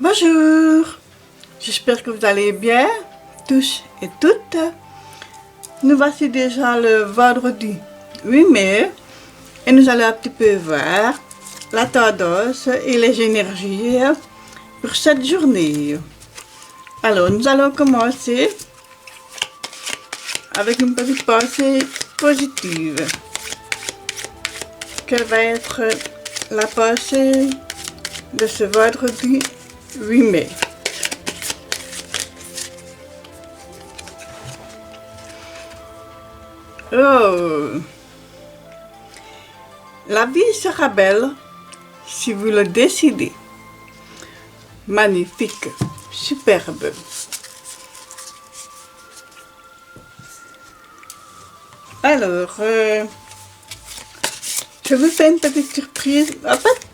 Bonjour, j'espère que vous allez bien, tous et toutes. Nous voici déjà le vendredi 8 mai et nous allons un petit peu voir la tendance et les énergies pour cette journée. Alors, nous allons commencer avec une petite pensée positive. Quelle va être la pensée de ce vendredi 8 mai? Oh, la vie sera belle si vous le décidez. Magnifique, superbe. Alors, je vous fais une petite surprise. En fait,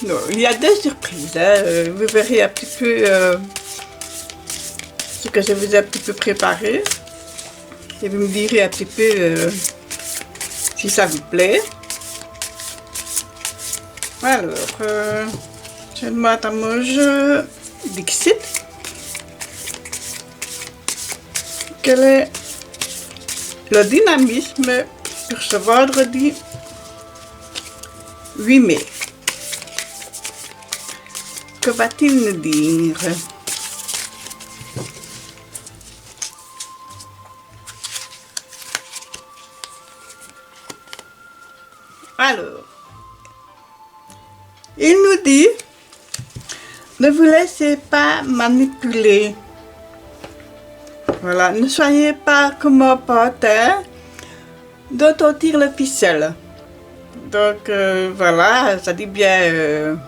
non, il y a deux surprises. Vous verrez un petit peu ce que je vous ai un petit peu préparé. Et vous me direz un petit peu si ça vous plaît. Alors, je demande à mon jeu Dixit. Quel est le dynamisme pour ce vendredi 8 mai? Que va-t-il nous dire? Alors, il nous dit, ne vous laissez pas manipuler. Voilà, ne soyez pas comme un pantin dont on tire le ficelle. Donc, voilà, ça dit bien,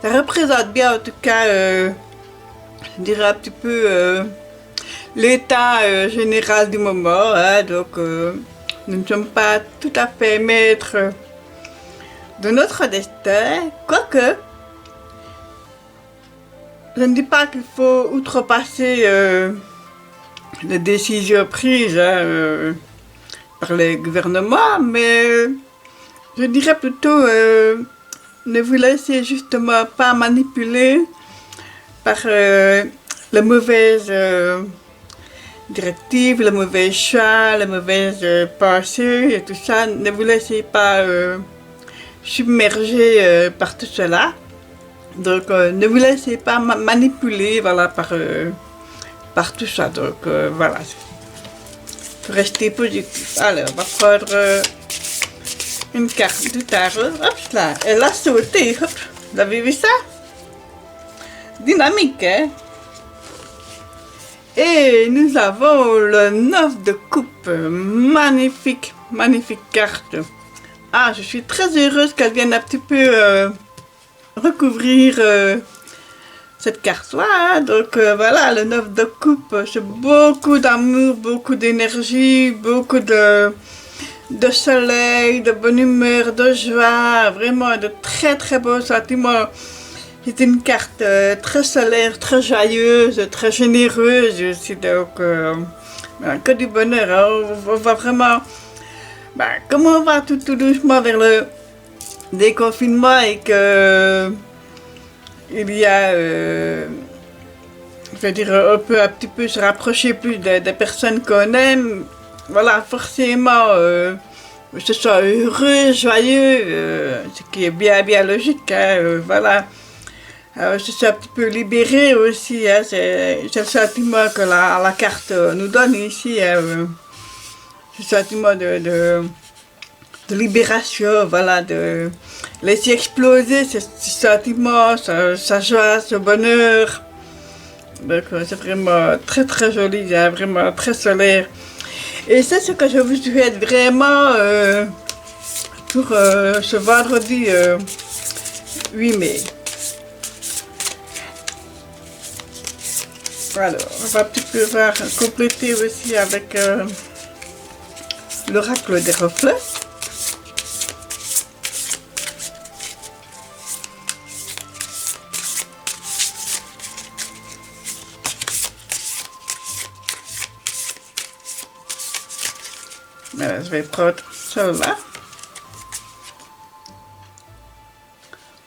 ça représente bien en tout cas, je dirais un petit peu l'état général du moment. Hein, donc, nous ne sommes pas tout à fait maîtres de notre destin, quoique je ne dis pas qu'il faut outrepasser les décisions prises par les gouvernements, mais je dirais plutôt ne vous laissez justement pas manipuler par les mauvaises directives, les mauvais choix, les mauvaises pensées et tout ça. Ne vous laissez pas submerger par tout cela. Donc, ne vous laissez pas manipuler, voilà, par tout ça. Donc, voilà. Restez positif. Alors, on va prendre une carte du tarot. Hop là, elle a sauté. Hop. Vous avez vu ça? Dynamique, hein? Et nous avons le 9 de coupe. Magnifique, magnifique carte. Ah, je suis très heureuse qu'elle vienne un petit peu recouvrir cette carte-là. Hein. Donc voilà, le 9 de coupe, c'est beaucoup d'amour, beaucoup d'énergie, beaucoup de soleil, de bonne humeur, de joie, vraiment de très très beaux sentiments. C'est une carte très solaire, très joyeuse, très généreuse aussi, donc que du bonheur. Hein. On va vraiment, comme on va tout doucement vers le déconfinement et que il y a, je veux dire, on peut un petit peu se rapprocher plus des personnes qu'on aime. Voilà, forcément, se soit heureux, joyeux, ce qui est bien logique. Hein, voilà. Je suis un petit peu libérée aussi, hein, c'est le sentiment que la carte nous donne ici, hein, ce sentiment de libération, voilà, de laisser exploser ce sentiment, sa joie, ce bonheur. Donc c'est vraiment très très joli, hein, vraiment très solaire. Et c'est ce que je vous souhaite vraiment pour ce vendredi 8 mai. Alors, on va un petit peu voir, compléter aussi avec l'oracle des reflets. Voilà, je vais prendre celle-là.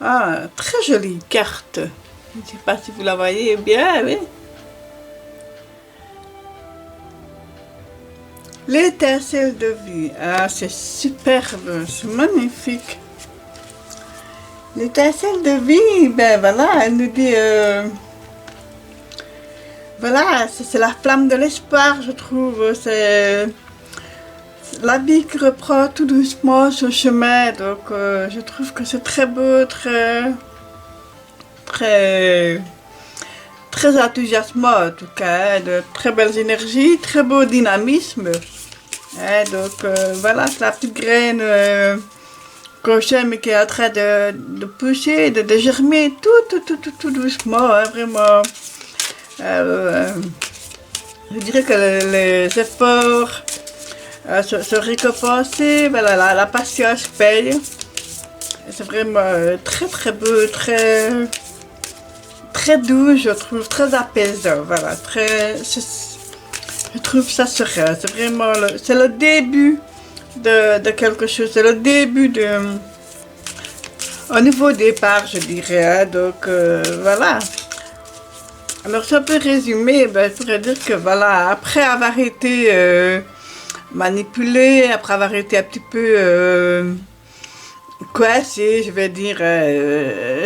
Ah, très jolie carte. Je ne sais pas si vous la voyez bien, oui. L'étincelle de vie, ah c'est superbe, c'est magnifique. L'étincelle de vie, ben voilà, elle nous dit, voilà, c'est la flamme de l'espoir, je trouve, c'est la vie qui reprend tout doucement son chemin, donc je trouve que c'est très beau, très enthousiasmant en tout cas, hein, de très belles énergies, très beau dynamisme. Hein, donc voilà, c'est la petite graine qu'on sème qui est en train de pousser, de germer tout doucement, hein, vraiment. Je dirais que les efforts sont récompensés, voilà, la patience paye. C'est vraiment très beau, très doux, je trouve, très apaisant, voilà, je trouve ça serein, c'est vraiment, c'est le début de quelque chose, c'est le début un nouveau départ, je dirais, hein, donc voilà. Alors si on peut résumer, ben, je pourrais dire que voilà, après avoir été manipulé, après avoir été un petit peu coincé, je vais dire,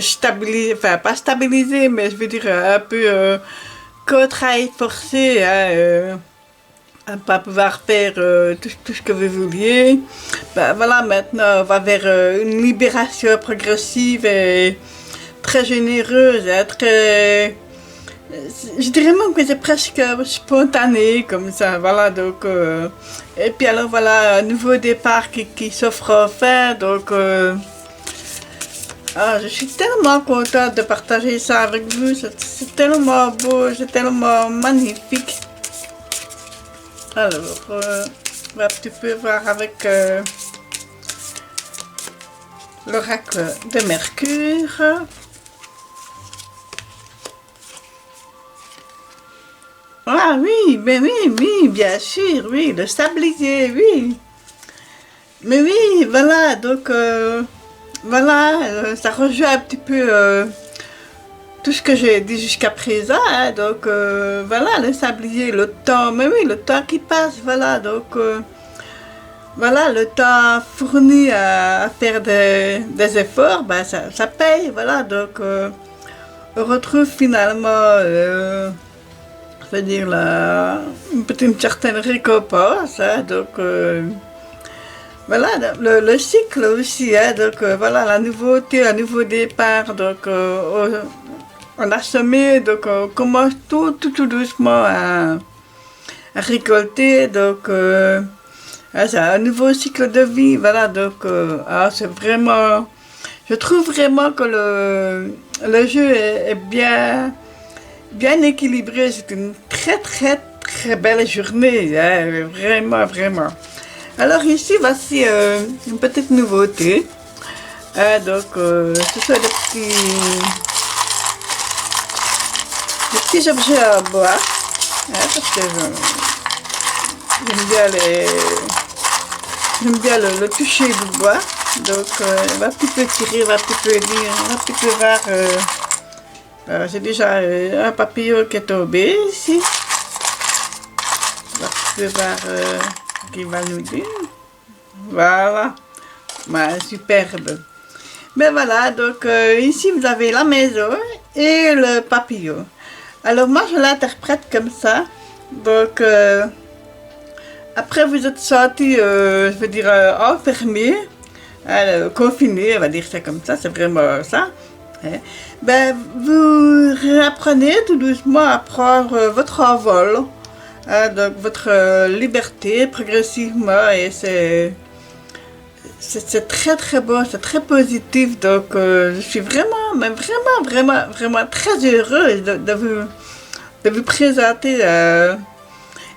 stabilisé, enfin pas stabilisé, mais je veux dire un peu contraint, forcé à ne pas pouvoir faire tout ce que vous vouliez. Ben, voilà, maintenant on va vers une libération progressive et très généreuse, hein, très... Je dirais même que c'est presque spontané comme ça, voilà, donc... et puis alors voilà, un nouveau départ qui s'offre enfin, donc... je suis tellement contente de partager ça avec vous, c'est tellement beau, c'est tellement magnifique. Alors, on va un petit peu voir avec l'oracle de Mercure. Ah oui, ben oui, bien sûr, oui, le sablier, oui. Mais oui, voilà, donc, voilà, ça rejoint un petit peu tout ce que j'ai dit jusqu'à présent, hein, donc, voilà, le sablier, le temps, mais oui, le temps qui passe, voilà, donc, voilà, le temps fourni à faire des efforts, ben, ça paye, voilà, donc, on retrouve finalement... c'est-à-dire une certaine récompense, hein, donc voilà, le cycle aussi, hein, donc voilà, la nouveauté, un nouveau départ, donc on a semé, donc on commence tout doucement à récolter, donc c'est un nouveau cycle de vie, voilà, donc c'est vraiment, je trouve vraiment que le jeu est bien équilibré, c'est une très belle journée, hein, vraiment. Alors ici, voici une petite nouveauté. Donc, ce sont des petits objets en bois, hein, parce que j'aime bien le toucher du bois. Donc, on va un petit peu tirer, on va un petit peu lire, on va un petit peu voir... j'ai déjà un papillon qui est tombé ici. On va un peu voir ce qu'il va nous dire. Voilà. Superbe. Mais voilà, donc ici vous avez la maison et le papillon. Alors moi je l'interprète comme ça. Donc après vous êtes sorti, je veux dire, enfermé, confiné, on va dire ça comme ça, c'est vraiment ça. Hein. Ben, vous apprenez tout doucement à prendre votre envol, hein, donc votre liberté progressivement, et c'est très beau, c'est très positif, donc je suis vraiment très heureuse de vous présenter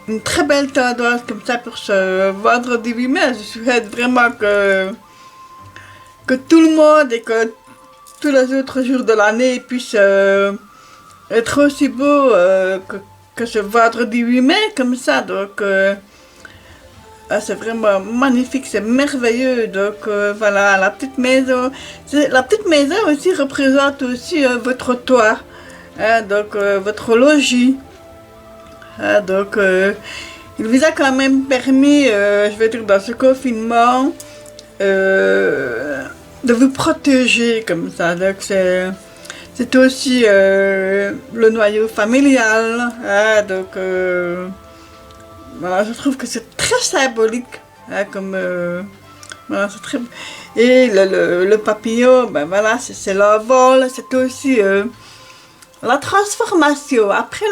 une très belle tendance comme ça pour ce vendredi 8 mai. Je souhaite vraiment que tout le monde et que tous les autres jours de l'année puissent être aussi beaux que ce vendredi 8 mai, comme ça, donc c'est vraiment magnifique, c'est merveilleux, donc voilà, la petite maison aussi représente aussi votre toit, Donc votre logis. Donc il vous a quand même permis, je vais dire dans ce confinement, de vous protéger comme ça. Donc c'est aussi le noyau familial. Donc voilà, je trouve que c'est très symbolique. Comme voilà, c'est très... Et le papillon, ben voilà, c'est l'envol, c'est aussi la transformation. Après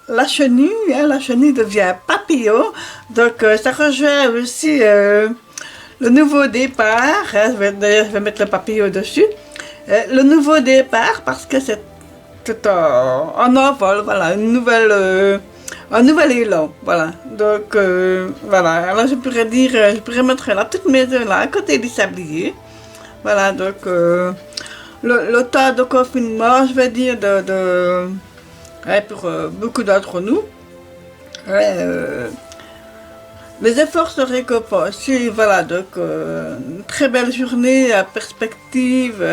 la chenille, la chenille devient papillon. Donc ça rejoint aussi le nouveau départ. D'ailleurs, je vais mettre le papillon dessus. Le nouveau départ, parce que c'est tout en envol, voilà, un nouvel élan, voilà. Donc voilà, alors je pourrais dire, je pourrais mettre la petite maison là, à côté du sablier. Voilà, donc le temps de confinement, je vais dire, pour beaucoup d'entre nous, les efforts se récompensent. Voilà, donc une très belle journée à perspective,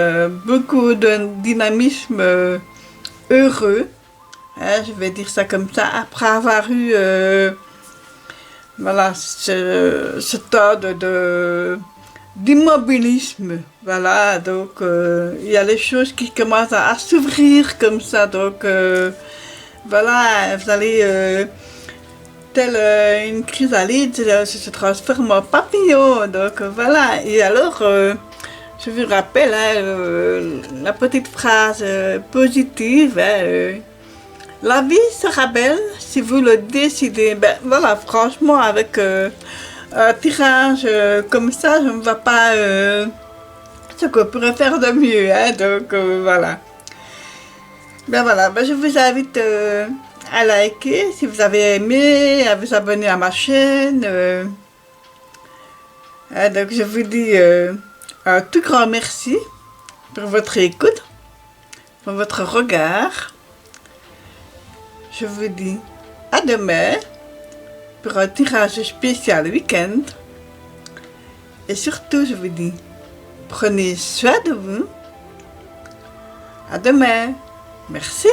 beaucoup de dynamisme heureux. Je vais dire ça comme ça, après avoir eu voilà, ce temps d'immobilisme. Voilà, donc il y a les choses qui commencent à s'ouvrir comme ça. Donc voilà, vous allez, telle une chrysalide, se transforme en papillon. Donc voilà, et alors, je vous rappelle la petite phrase positive. La vie sera belle si vous le décidez. Ben voilà, franchement, avec un tirage comme ça, je ne vois pas ce qu'on pourrait faire de mieux. Donc voilà. Ben voilà, ben, je vous invite à liker si vous avez aimé, à vous abonner à ma chaîne. Donc je vous dis un tout grand merci pour votre écoute, pour votre regard. Je vous dis à demain pour un tirage spécial week-end. Et surtout, je vous dis, prenez soin de vous. À demain. Merci.